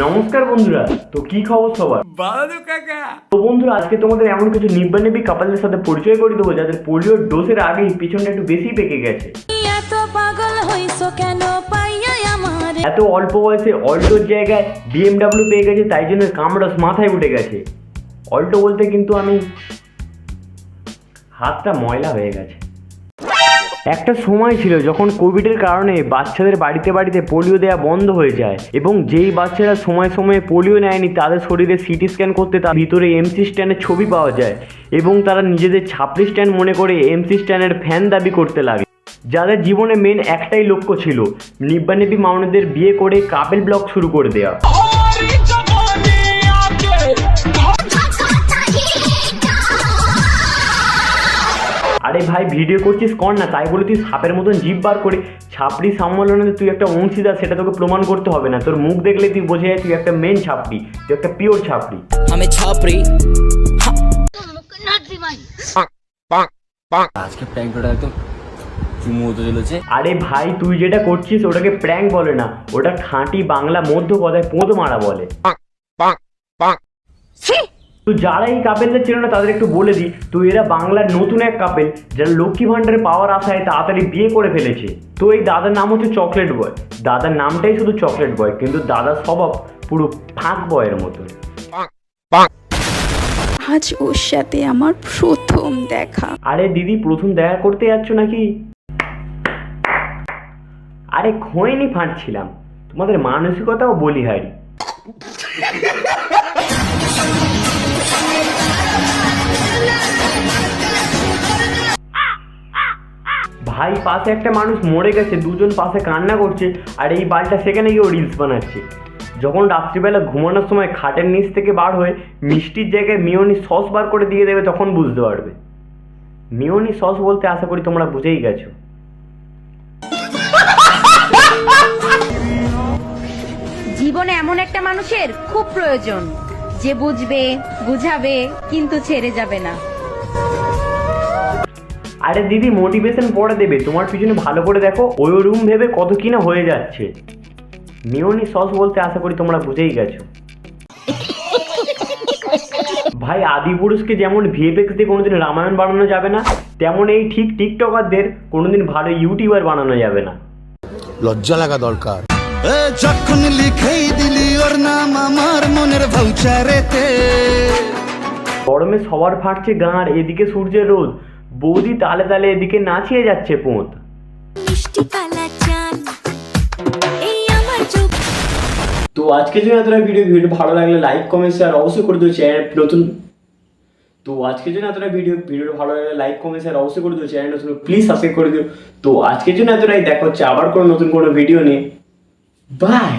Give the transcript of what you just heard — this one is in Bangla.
নমস্কার বন্ধুরা, তো কি খবর সবার? ভালো কাকা। তো বন্ধুরা, আজকে তোমাদের এমন কিছু নিব্বানিবি কাপালদের সাথে পরিচয় করে দেবো যাদের পোলিওর ডোজের আগেই পিছনটা একটু বেশি পেকে গেছে। এত অল্প বয়সে অল্টোর জায়গায় BMW পেয়ে গেছে, তাই জন্য কামড়াস মাথায় উঠে গেছে। অল্টো বলতে কিন্তু আমি হাতটা ময়লা হয়ে গেছে। একটা সময় ছিল যখন কোভিডের কারণে বাচ্চাদের বাড়িতে বাড়িতে পোলিও দেওয়া বন্ধ হয়ে যায় এবং যেই বাচ্চারা সময় সময়ে পোলিও নেয়নি তাদের শরীরে সিটি স্ক্যান করতে তার ভিতরে এমসি স্ট্যান্ডের ছবি পাওয়া যায় এবং তারা নিজেদের ছাপড়ি স্ট্যান্ড মনে করে এমসি স্ট্যান্ডের ফ্যান দাবি করতে লাগে। যাদের জীবনে মেন একটাই লক্ষ্য ছিল নিব্বানিবি মামনিদের বিয়ে করে কাপেল ব্লগ শুরু করে দেওয়া। আরে ভাই, ভিডিও করছিস কর না, তাই বলে তুই সাপের মতন জিভ বার করে ছাপড়ি সম্মেলনে তুই একটা অংশীদার সেটা তোকে প্রমাণ করতে হবে না। তোর মুখ দেখলে তুই বোঝা যায় তুই একটা মেন ছাপড়ি, তুই একটা পিওর ছাপড়ি। আমি ছাপড়ি। আজকে প্র্যাঙ্কটা একদম চুমু হতে চলেছে। আরে ভাই, তুই যেটা করছিস ওটাকে প্র্যাঙ্ক বলে না, ওটা খাঁটি বাংলা মধ্য কথায় পোঁত মারা বলে। তো যারা এই কাপেলদের ছিল না তাদের একটু বলে দিই, তো এরা বাংলার নতুন এক কাপেল যারা লক্ষ্মী ভান্ডারে পাওয়ার আশায় তাড়াতাড়ি বিয়ে করে ফেলেছে। তো এই দাদার নাম হচ্ছে চকলেট বয়। দাদার নামটাই শুধু চকলেট বয়, কিন্তু দাদার স্বভাব পুরো ফাঁক বয়ের মতো। আজ ওর সাথে আমার প্রথম দেখা। আরে দিদি, প্রথম দেখা করতে যাচ্ছ নাকি? আরে খোঁয়নি ফাঁটছিলাম, তোমাদের মানসিকতাও বলিহারি। ভাই, পাশে একটা মানুষ মরে গেছে, দুজন পাশে কান্না করছে, আর এই বালটা সেখানে গিয়ে রিলস বানাচ্ছে। যখন রাত্রিবেলা ঘুমানোর সময় খাটের নিচ থেকে বার হয়ে মিষ্টির জায়গায় মিওনি সস বার করে দিয়ে দেবে, তখন বুঝতে পারবে। মিওনি সস বলতে আশা করি তোমরা বুঝেই গেছো। জীবনে এমন একটা মানুষের খুব প্রয়োজন যে বুঝবে, বুঝাবে, কিন্তু ছেড়ে যাবে না। আরে দিদি, মোটিভেশন পড়ে দেবে, তোমার পিছনে ভালো করে দেখো, ওই রুম ভেবে কত কিনা হয়ে যাচ্ছে। মিওনি সস বলতে আশা করি তোমরা বুঝেই গেছো। ভাই, আদিপুরুষকে যেমন ভিএফএক্স দিয়ে কোনোদিন রামায়ণ বানানো যাবে না, তেমন এই ঠিক টিকটকারদের কোনোদিন ভালো ইউটিউবার বানানো যাবে না। লজ্জা লাগা দরকার। যখন লিখেই দিলি ওর নাম আমার মনের ভাউচারেতে। গরমে সবার ফাটছে গাঁড়, এদিকে সূর্যের রোদ, বৌদি তালে তালে এদিকে নাচিয়ে যাচ্ছে পোঁত। তো আজকের জন্য এতটা ভিডিও ভালো লাগলে লাইক কমেন্ট শেয়ার অবশ্যই করে দিও। চ্যানেল নতুন প্লিজ সাবস্ক্রাইব করে দিও। তো আজকের জন্য এতটাই, দেখা হচ্ছে আবার কোনো নতুন কোনো ভিডিও নিয়ে। বাই।